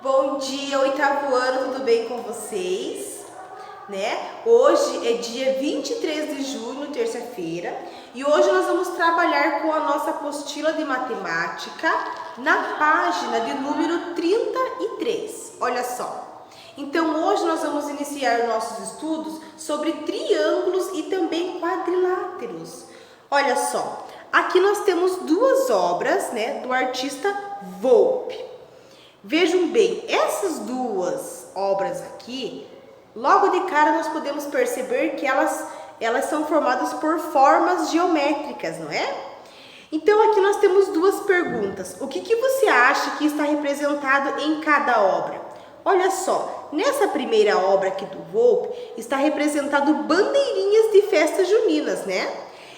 Bom dia, oitavo ano, tudo bem com vocês? Hoje é dia 23 de junho, terça-feira, e hoje nós vamos trabalhar com a nossa apostila de matemática na página de número 33. Olha só. Então, hoje nós vamos iniciar nossos estudos sobre triângulos e também quadriláteros. Olha só, aqui nós temos duas obras, do artista Volpe. Vejam bem, essas duas obras aqui, logo de cara nós podemos perceber que elas são formadas por formas geométricas, não é? Então aqui nós temos duas perguntas. O que você acha que está representado em cada obra? Olha só, nessa primeira obra aqui do Volpe, está representado bandeirinhas de festas juninas, né?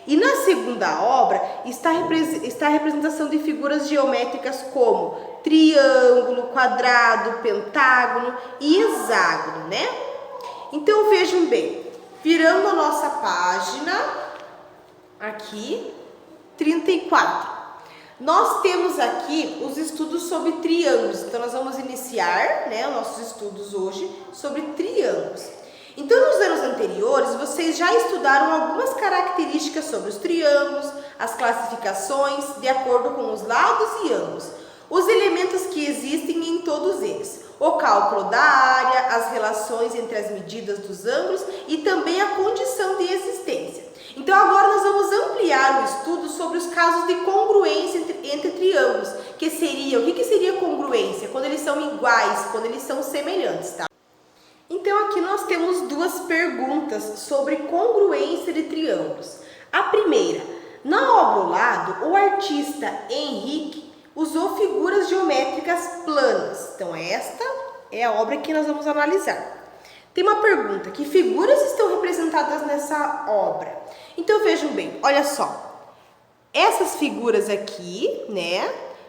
E na segunda obra está a representação de figuras geométricas como triângulo, quadrado, pentágono e hexágono, né? Então vejam bem, virando a nossa página, aqui, 34. Nós temos aqui os estudos sobre triângulos, então nós vamos iniciar, nossos estudos hoje sobre triângulos. Então, nos anos anteriores, vocês já estudaram algumas características sobre os triângulos, as classificações, de acordo com os lados e ângulos, os elementos que existem em todos eles, o cálculo da área, as relações entre as medidas dos ângulos e também a condição de existência. Então, agora nós vamos ampliar o estudo sobre os casos de congruência entre triângulos, o que seria congruência? Quando eles são iguais, quando eles são semelhantes, tá? Então, aqui nós temos duas perguntas sobre congruência de triângulos. A primeira, na obra ao lado, o artista Henrique usou figuras geométricas planas. Então, esta é a obra que nós vamos analisar. Tem uma pergunta, que figuras estão representadas nessa obra? Então, vejam bem, olha só. Essas figuras aqui,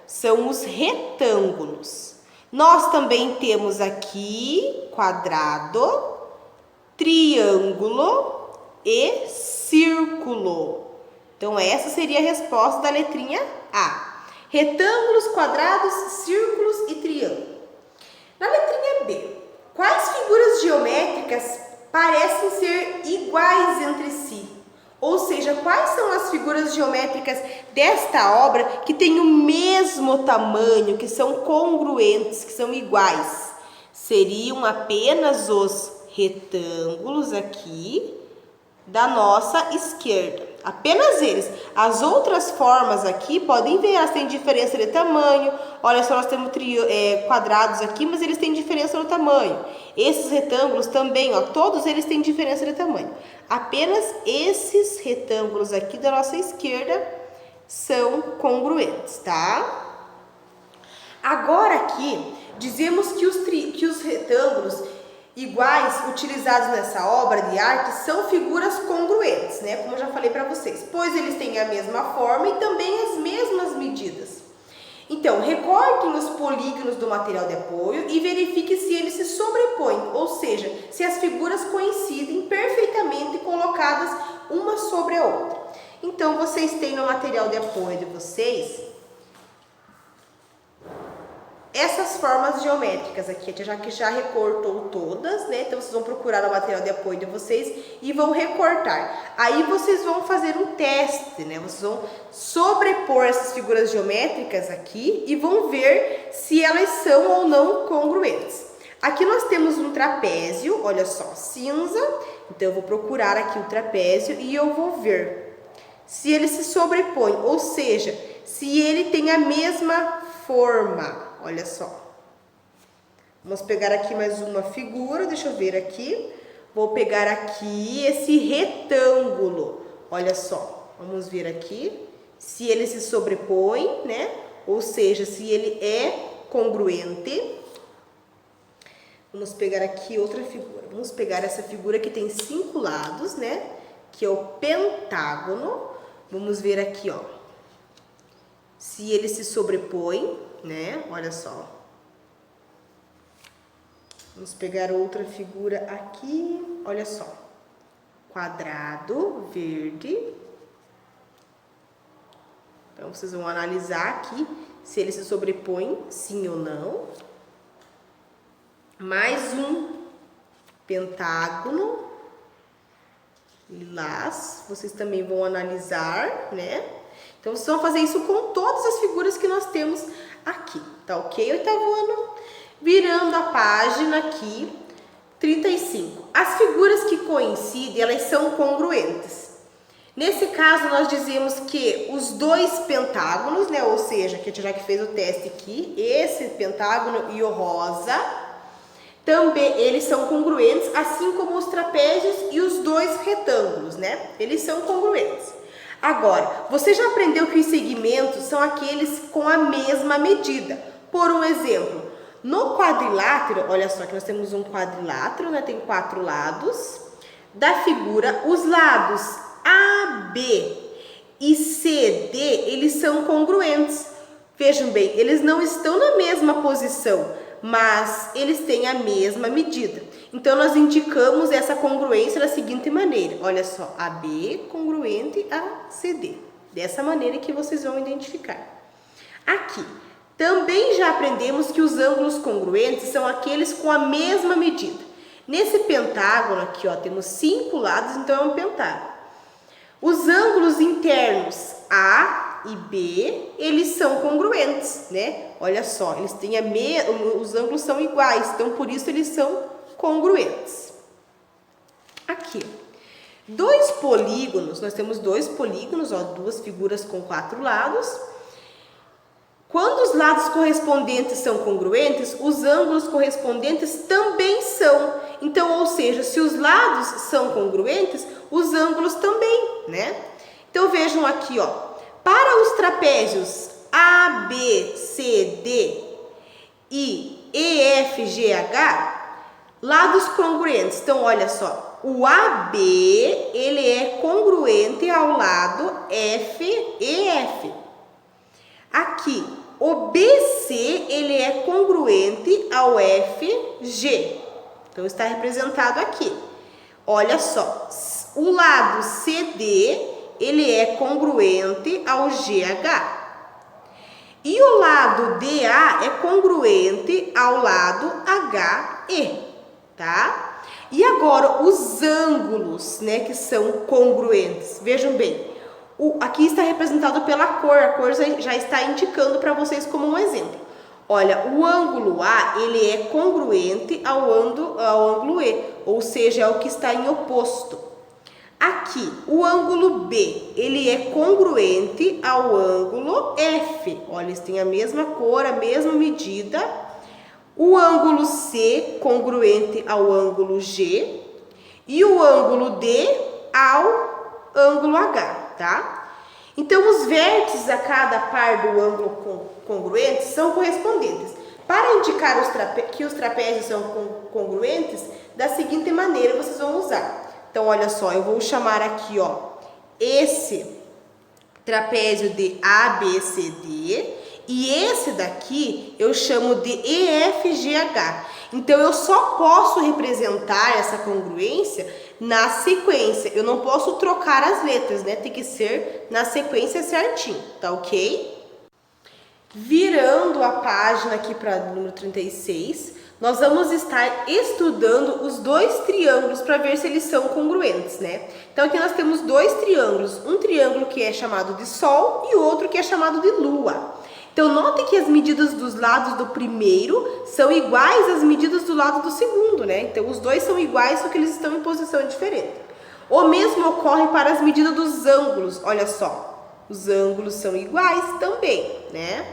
são os retângulos. Nós também temos aqui quadrado, triângulo e círculo. Então, essa seria a resposta da letrinha A. Retângulos, quadrados, círculos e triângulo. Na letrinha B, quais figuras geométricas parecem ser iguais entre si? Ou seja, quais são as figuras geométricas desta obra que têm o mesmo tamanho, que são congruentes, que são iguais? Seriam apenas os retângulos aqui da nossa esquerda. Apenas eles. As outras formas aqui, podem ver, elas têm diferença de tamanho. Olha só, nós temos quadrados aqui, mas eles têm diferença no tamanho. Esses retângulos também, todos eles têm diferença de tamanho. Apenas esses retângulos aqui da nossa esquerda são congruentes, tá? Agora aqui, dizemos que os retângulos iguais utilizados nessa obra de arte são figuras congruentes, como eu já falei para vocês, pois eles têm a mesma forma e também as mesmas medidas. Então, recortem os polígonos do material de apoio e verifique se eles se sobrepõem, ou seja, se as figuras coincidem perfeitamente colocadas uma sobre a outra. Então, vocês têm no material de apoio de vocês essas formas geométricas aqui, já recortou todas, Então, vocês vão procurar o material de apoio de vocês e vão recortar. Aí, vocês vão fazer um teste, Vocês vão sobrepor essas figuras geométricas aqui e vão ver se elas são ou não congruentes. Aqui nós temos um trapézio, olha só, cinza. Então, eu vou procurar aqui o trapézio e eu vou ver se ele se sobrepõe, ou seja, se ele tem a mesma forma. Olha só. Vamos pegar aqui mais uma figura, deixa eu ver aqui. Vou pegar aqui esse retângulo. Olha só, vamos ver aqui se ele se sobrepõe, Ou seja, se ele é congruente. Vamos pegar aqui outra figura. Vamos pegar essa figura que tem 5 lados, Que é o pentágono. Vamos ver aqui, se ele se sobrepõe, Olha só. Vamos pegar outra figura aqui, olha só. Quadrado verde. Então, vocês vão analisar aqui se ele se sobrepõe, sim ou não. mais um pentágono lilás, vocês também vão analisar, né? Então, vocês vão fazer isso com todas as figuras que nós temos aqui, tá ok? Oitavo ano, virando a página aqui, 35. As figuras que coincidem, elas são congruentes. Nesse caso, nós dizemos que os dois pentágonos, né? Ou seja, que a gente já que fez o teste aqui, esse pentágono e o rosa, também eles são congruentes, assim como os trapézios e os dois retângulos, né? Eles são congruentes. Agora, você já aprendeu que os segmentos são aqueles com a mesma medida. Por um exemplo, no quadrilátero, olha só que nós temos um quadrilátero, né? Tem 4 lados. Da figura, os lados A, B e C, D, eles são congruentes. Vejam bem, eles não estão na mesma posição, mas eles têm a mesma medida. Então, nós indicamos essa congruência da seguinte maneira. Olha só, AB congruente a CD. Dessa maneira que vocês vão identificar. Aqui, também já aprendemos que os ângulos congruentes são aqueles com a mesma medida. Nesse pentágono aqui, ó, temos 5 lados, então é um pentágono. Os ângulos internos A e B, eles são congruentes, né? Olha só, eles têm os ângulos são iguais, então por isso eles são congruentes. Aqui, 2 polígonos, nós temos 2 polígonos, ó, 2 figuras com 4 lados. Quando os lados correspondentes são congruentes, os ângulos correspondentes também são. Então, ou seja, se os lados são congruentes, os ângulos também, né? Então, vejam aqui, ó, para os trapézios A, B, C, D e E, F, G, H, lados congruentes. Então, olha só, o AB, ele é congruente ao lado F e F. Aqui, o BC, ele é congruente ao FG. Então, está representado aqui. Olha só, o lado CD, ele é congruente ao GH. E o lado DA é congruente ao lado HE, tá? E agora, os ângulos, né, que são congruentes. Vejam bem. Aqui está representado pela cor, a cor já está indicando para vocês como um exemplo. Olha, o ângulo A, ele é congruente ao ângulo E, ou seja, é o que está em oposto. Aqui, o ângulo B, ele é congruente ao ângulo F. Olha, eles têm a mesma cor, a mesma medida. O ângulo C, congruente ao ângulo G. E o ângulo D ao ângulo H. Tá? Então, os vértices a cada par do ângulo congruente são correspondentes. Para indicar que os trapézios são congruentes, da seguinte maneira vocês vão usar. Então, olha só, eu vou chamar aqui, ó, esse trapézio de ABCD e esse daqui eu chamo de EFGH. Então, eu só posso representar essa congruência na sequência. Eu não posso trocar as letras, né? Tem que ser na sequência certinho, tá ok? Virando a página aqui para número 36, nós vamos estar estudando os 2 triângulos para ver se eles são congruentes, né? Então, aqui nós temos 2 triângulos. Um triângulo que é chamado de Sol e outro que é chamado de Lua. Então, notem que as medidas dos lados do primeiro são iguais às medidas do lado do segundo, né? Então, os dois são iguais, só que eles estão em posição diferente. O mesmo ocorre para as medidas dos ângulos. Olha só, os ângulos são iguais também, né?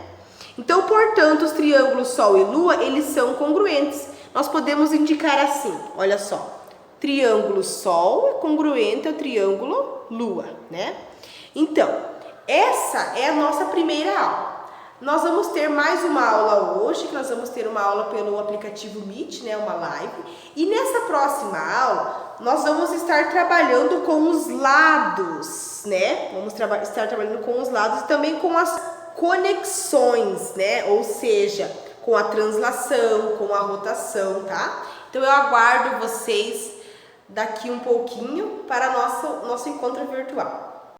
Então, portanto, os triângulos Sol e Lua, eles são congruentes. Nós podemos indicar assim, olha só. Triângulo Sol é congruente ao triângulo Lua, né? Então, essa é a nossa primeira aula. Nós vamos ter mais uma aula hoje, que nós vamos ter uma aula pelo aplicativo Meet, né, uma live. E nessa próxima aula, nós vamos estar trabalhando com os lados, né? Vamos estar trabalhando com os lados e também com as conexões, né? Ou seja, com a translação, com a rotação, tá? Então, eu aguardo vocês daqui um pouquinho para nosso encontro virtual.